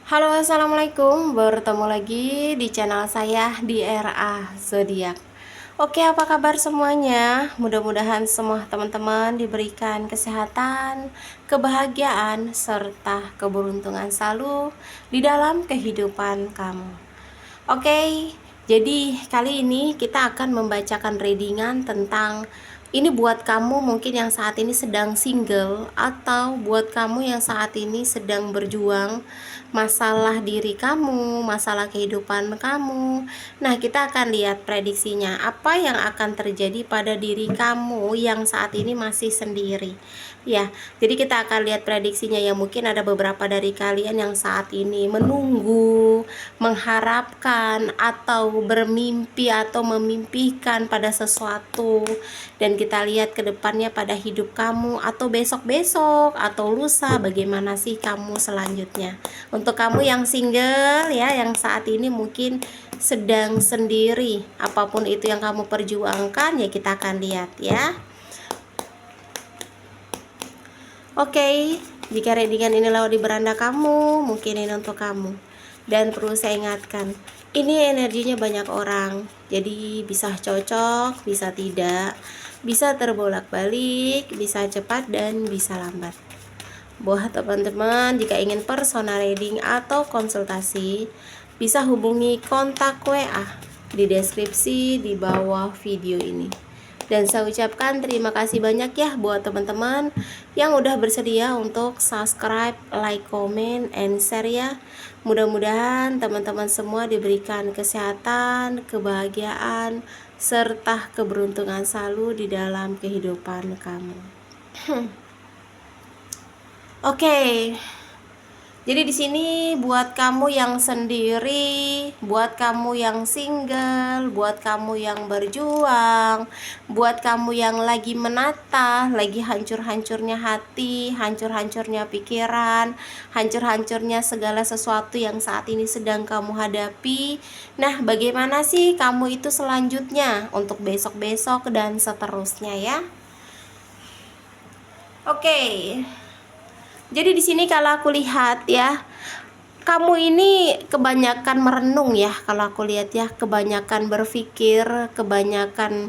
Halo, assalamualaikum. Bertemu lagi di channel saya di RA Zodiak. Oke, apa kabar semuanya? Mudah-mudahan semua teman-teman diberikan kesehatan, kebahagiaan, serta keberuntungan selalu di dalam kehidupan kamu. Oke, jadi kali ini kita akan membacakan readingan tentang ini buat kamu mungkin yang saat ini sedang single, atau buat kamu yang saat ini sedang berjuang masalah diri kamu, masalah kehidupan kamu. Nah, kita akan lihat prediksinya apa yang akan terjadi pada diri kamu yang saat ini masih sendiri. Ya, jadi kita akan lihat prediksinya ya. Mungkin ada beberapa dari kalian yang saat ini menunggu, mengharapkan, atau bermimpi atau memimpikan pada sesuatu. Dan kita lihat ke depannya pada hidup kamu, atau besok-besok, atau lusa, bagaimana sih kamu selanjutnya. Untuk kamu yang single ya, yang saat ini mungkin sedang sendiri, apapun itu yang kamu perjuangkan ya, kita akan lihat ya. Oke, jika readingan ini lewat di beranda kamu, mungkin ini untuk kamu. Dan perlu saya ingatkan, ini energinya banyak orang, jadi bisa cocok, bisa tidak, bisa terbolak-balik, bisa cepat dan bisa lambat. Buat teman-teman, jika ingin personal reading atau konsultasi, bisa hubungi kontak WA di deskripsi di bawah video ini. Dan saya ucapkan terima kasih banyak ya buat teman-teman yang udah bersedia untuk subscribe, like, comment, and share ya. Mudah-mudahan teman-teman semua diberikan kesehatan, kebahagiaan, serta keberuntungan selalu di dalam kehidupan kamu. Oke. Jadi di sini buat kamu yang sendiri, buat kamu yang single, buat kamu yang berjuang, buat kamu yang lagi menata, lagi hancur-hancurnya hati, hancur-hancurnya pikiran, hancur-hancurnya segala sesuatu yang saat ini sedang kamu hadapi. Nah, bagaimana sih kamu itu selanjutnya untuk besok-besok dan seterusnya ya? Oke. Jadi di sini kalau aku lihat ya, kamu ini kebanyakan merenung ya, kalau aku lihat ya, kebanyakan berpikir, kebanyakan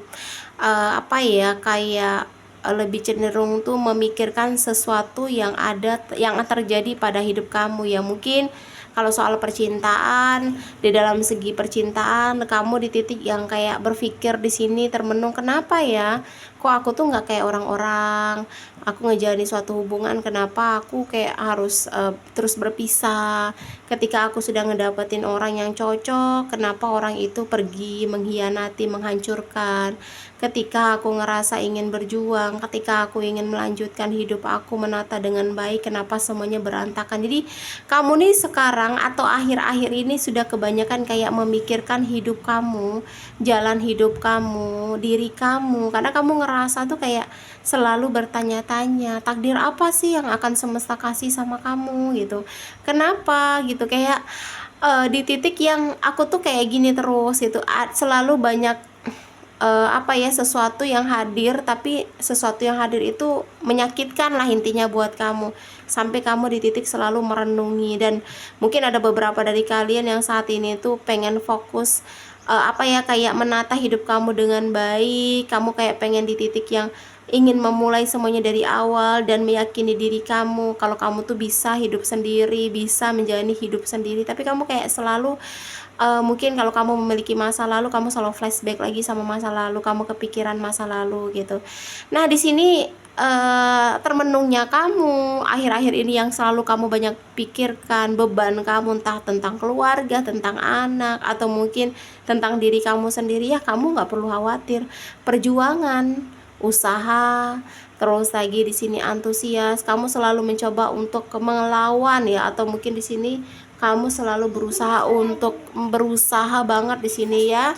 apa ya, kayak lebih cenderung tuh memikirkan sesuatu yang ada, yang terjadi pada hidup kamu ya. Mungkin kalau soal percintaan, di dalam segi percintaan kamu di titik yang kayak berpikir di sini termenung, kenapa ya kok aku tuh nggak kayak orang-orang, aku ngejalani suatu hubungan, kenapa aku kayak harus terus berpisah, ketika aku sudah ngedapetin orang yang cocok, kenapa orang itu pergi mengkhianati, menghancurkan, ketika aku ngerasa ingin berjuang, ketika aku ingin melanjutkan hidup aku, menata dengan baik, kenapa semuanya berantakan. Jadi kamu nih sekarang atau akhir-akhir ini sudah kebanyakan kayak memikirkan hidup kamu, jalan hidup kamu, diri kamu, karena kamu ngerasa tuh kayak selalu bertanya-tanya, takdir apa sih yang akan semesta kasih sama kamu gitu, kenapa gitu, kayak di titik yang aku tuh kayak gini terus gitu, selalu banyak apa ya, sesuatu yang hadir, tapi sesuatu yang hadir itu menyakitkan lah intinya buat kamu, sampai kamu di titik selalu merenungi. Dan mungkin ada beberapa dari kalian yang saat ini tuh pengen fokus apa ya, kayak menata hidup kamu dengan baik, kamu kayak pengen di titik yang ingin memulai semuanya dari awal dan meyakini diri kamu kalau kamu tuh bisa hidup sendiri, bisa menjalani hidup sendiri, tapi kamu kayak selalu mungkin kalau kamu memiliki masa lalu, kamu selalu flashback lagi sama masa lalu, kamu kepikiran masa lalu gitu. Nah, di sini termenungnya kamu akhir-akhir ini yang selalu kamu banyak pikirkan, beban kamu entah tentang keluarga, tentang anak, atau mungkin tentang diri kamu sendiri ya, kamu nggak perlu khawatir. Perjuangan, usaha, terus lagi di sini antusias, kamu selalu mencoba untuk melawan ya, atau mungkin di sini kamu selalu berusaha banget di sini ya,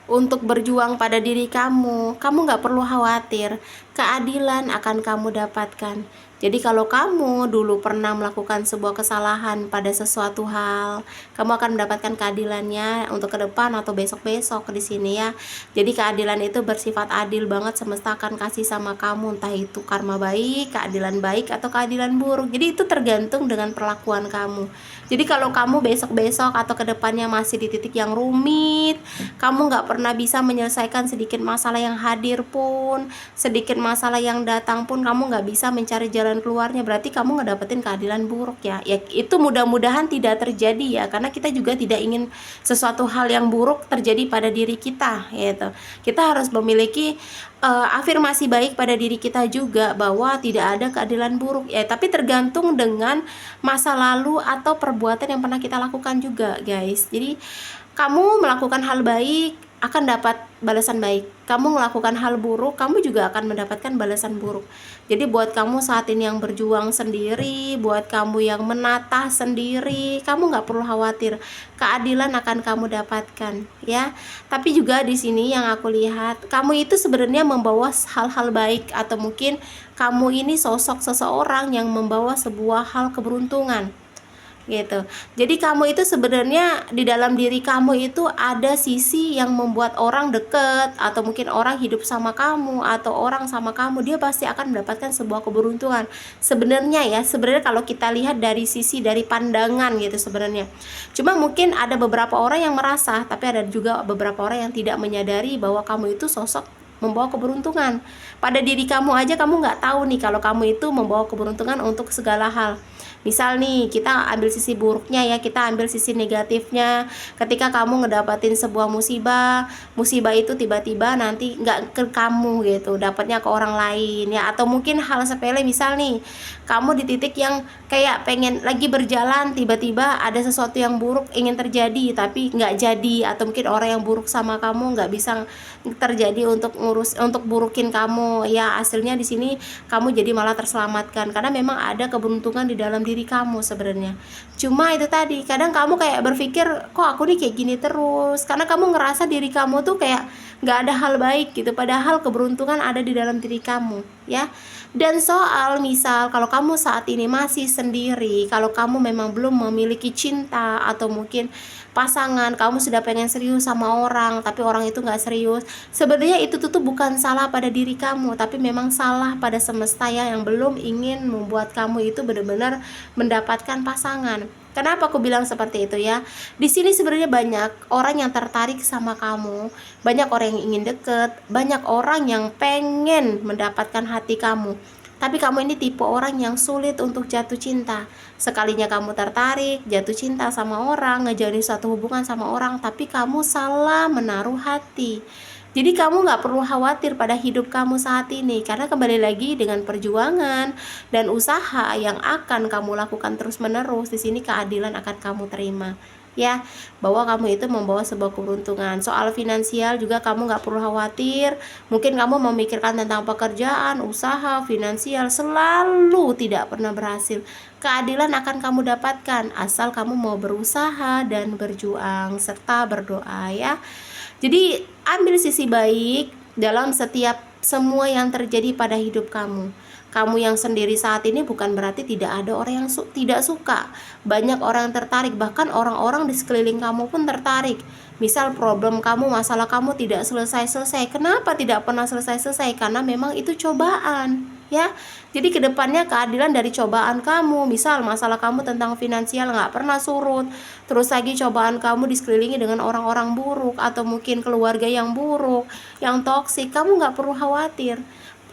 untuk berjuang pada diri kamu. Kamu nggak perlu khawatir, keadilan akan kamu dapatkan. Jadi kalau kamu dulu pernah melakukan sebuah kesalahan pada sesuatu hal, kamu akan mendapatkan keadilannya untuk ke depan atau besok-besok di sini ya. Jadi keadilan itu bersifat adil banget, semesta akan kasih sama kamu, entah itu karma baik, keadilan baik, atau keadilan buruk. Jadi itu tergantung dengan perlakuan kamu. Jadi kalau kamu besok-besok atau kedepannya masih di titik yang rumit, kamu nggak pernah bisa menyelesaikan sedikit masalah yang hadir pun, sedikit masalah yang datang pun kamu nggak bisa mencari jalan keluarnya, berarti kamu nggak dapetin keadilan buruk ya. Ya itu mudah-mudahan tidak terjadi ya, karena kita juga tidak ingin sesuatu hal yang buruk terjadi pada diri kita gitu. Kita harus memiliki afirmasi baik pada diri kita juga bahwa tidak ada keadilan buruk ya, tapi tergantung dengan masa lalu atau perbuatan yang pernah kita lakukan juga guys. Jadi kamu melakukan hal baik akan dapat balasan baik, kamu melakukan hal buruk kamu juga akan mendapatkan balasan buruk. Jadi buat kamu saat ini yang berjuang sendiri, buat kamu yang menata sendiri, kamu nggak perlu khawatir, keadilan akan kamu dapatkan ya. Tapi juga di sini yang aku lihat, kamu itu sebenarnya membawa hal-hal baik, atau mungkin kamu ini sosok seseorang yang membawa sebuah hal keberuntungan gitu. Jadi kamu itu sebenarnya di dalam diri kamu itu ada sisi yang membuat orang deket, atau mungkin orang hidup sama kamu, atau orang sama kamu, dia pasti akan mendapatkan sebuah keberuntungan. Sebenarnya ya, sebenarnya kalau kita lihat dari sisi, dari pandangan gitu sebenarnya. Cuma mungkin ada beberapa orang yang merasa, tapi ada juga beberapa orang yang tidak menyadari bahwa kamu itu sosok membawa keberuntungan. Pada diri kamu aja kamu nggak tahu nih kalau kamu itu membawa keberuntungan untuk segala hal. Misal nih, kita ambil sisi buruknya ya, kita ambil sisi negatifnya. Ketika kamu ngedapatin sebuah musibah, musibah itu tiba-tiba nanti nggak ke kamu gitu, dapatnya ke orang lain ya. Atau mungkin hal sepele, misal nih, kamu di titik yang kayak pengen lagi berjalan, tiba-tiba ada sesuatu yang buruk ingin terjadi tapi nggak jadi, atau mungkin orang yang buruk sama kamu nggak bisa terjadi untuk burukin kamu ya. Hasilnya di sini kamu jadi malah terselamatkan karena memang ada keberuntungan di dalam diri kamu sebenarnya. Cuma itu tadi, kadang kamu kayak berpikir, kok aku nih kayak gini terus, karena kamu ngerasa diri kamu tuh kayak nggak ada hal baik gitu, padahal keberuntungan ada di dalam diri kamu ya. Dan soal misal kalau kamu saat ini masih sendiri, kalau kamu memang belum memiliki cinta, atau mungkin pasangan, kamu sudah pengen serius sama orang tapi orang itu nggak serius, sebenarnya itu tuh bukan salah pada diri kamu, tapi memang salah pada semesta ya, yang belum ingin membuat kamu itu benar-benar mendapatkan pasangan. Kenapa aku bilang seperti itu ya? Di sini sebenarnya banyak orang yang tertarik sama kamu, banyak orang yang ingin deket, banyak orang yang pengen mendapatkan hati kamu. Tapi kamu ini tipe orang yang sulit untuk jatuh cinta. Sekalinya kamu tertarik, jatuh cinta sama orang, ngejalin suatu hubungan sama orang, tapi kamu salah menaruh hati. Jadi kamu nggak perlu khawatir pada hidup kamu saat ini, karena kembali lagi dengan perjuangan dan usaha yang akan kamu lakukan terus menerus, di sini keadilan akan kamu terima ya, bahwa kamu itu membawa sebuah keberuntungan. Soal finansial juga kamu nggak perlu khawatir. Mungkin kamu memikirkan tentang pekerjaan, usaha, finansial, selalu tidak pernah berhasil. Keadilan akan kamu dapatkan asal kamu mau berusaha dan berjuang serta berdoa ya. Jadi ambil sisi baik dalam setiap semua yang terjadi pada hidup kamu. Kamu yang sendiri saat ini bukan berarti tidak ada orang yang tidak suka. Banyak orang yang tertarik, bahkan orang-orang di sekeliling kamu pun tertarik. Misal problem kamu, masalah kamu tidak selesai-selesai. Kenapa tidak pernah selesai-selesai? Karena memang itu cobaan ya. Jadi kedepannya keadilan dari cobaan kamu. Misal masalah kamu tentang finansial nggak pernah surut, terus lagi cobaan kamu disekelilingi dengan orang-orang buruk, atau mungkin keluarga yang buruk, yang toksik, kamu nggak perlu khawatir.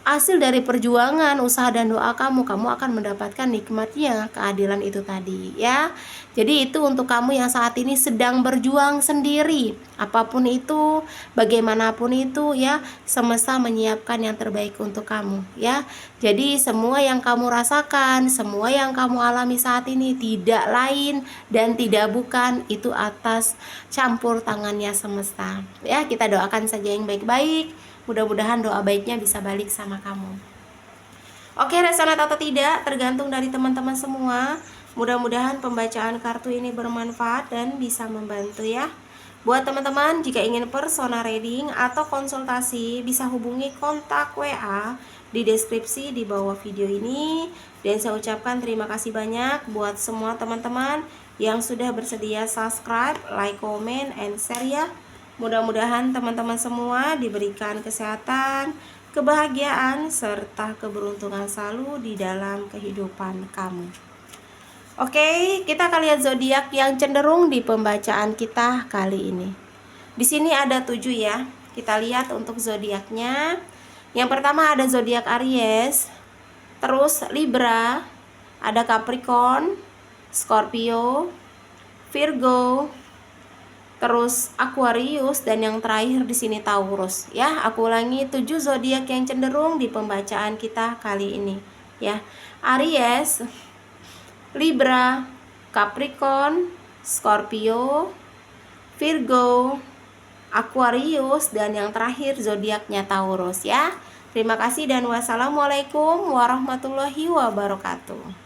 Hasil dari perjuangan, usaha dan doa kamu akan mendapatkan nikmatnya keadilan itu tadi ya. Jadi itu untuk kamu yang saat ini sedang berjuang sendiri, apapun itu, bagaimanapun itu ya, semesta menyiapkan yang terbaik untuk kamu ya. Jadi semua yang kamu rasakan, semua yang kamu alami saat ini tidak lain dan tidak bukan itu atas campur tangannya semesta ya. Kita doakan saja yang baik-baik, mudah-mudahan doa baiknya bisa balik sama kamu. Oke, resonat atau tidak tergantung dari teman-teman semua. Mudah-mudahan pembacaan kartu ini bermanfaat dan bisa membantu ya. Buat teman-teman, jika ingin personal reading atau konsultasi, bisa hubungi kontak WA di deskripsi di bawah video ini. Dan saya ucapkan terima kasih banyak buat semua teman-teman yang sudah bersedia subscribe, like, comment, and share ya. Mudah-mudahan teman-teman semua diberikan kesehatan, kebahagiaan, serta keberuntungan selalu di dalam kehidupan kamu. Oke, kita akan lihat zodiak yang cenderung di pembacaan kita kali ini. Di sini ada 7 ya. Kita lihat untuk zodiaknya. Yang pertama ada zodiak Aries, terus Libra, ada Capricorn, Scorpio, Virgo, terus Aquarius, dan yang terakhir di sini Taurus ya. Aku ulangi, 7 zodiak yang cenderung di pembacaan kita kali ini ya. Aries, Libra, Capricorn, Scorpio, Virgo, Aquarius, dan yang terakhir zodiaknya Taurus ya. Terima kasih dan wassalamualaikum warahmatullahi wabarakatuh.